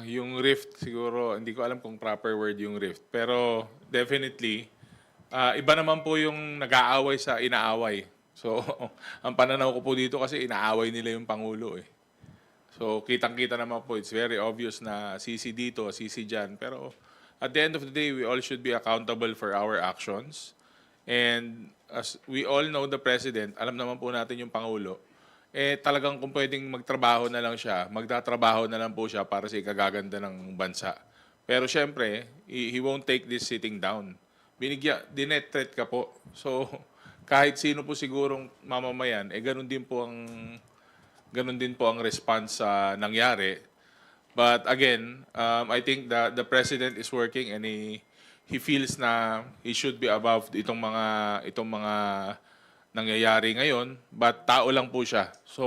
Yung rift siguro, hindi ko alam kung proper word yung rift. Pero definitely, iba naman po yung nag-aaway sa inaaway. So, ang pananaw ko po dito kasi inaaway nila yung Pangulo eh. So, kitang-kita naman po, it's very obvious na sisi dito, sisi dyan. Pero at the end of the day, we all should be accountable for our actions. And as we all know the President, alam naman po natin yung Pangulo, eh talagang kung pwedeng magtrabaho na lang siya, magtatrabaho na lang po siya para sa ikagaganda ng bansa. Pero syempre, he won't take this sitting down. Dinet-threat ka po. So, kahit sino po sigurong mamamayan, eh ganun din po ang response sa nangyari. But again, I think the president is working and he feels na he should be above itong mga nangyayari ngayon, but tao lang po siya. So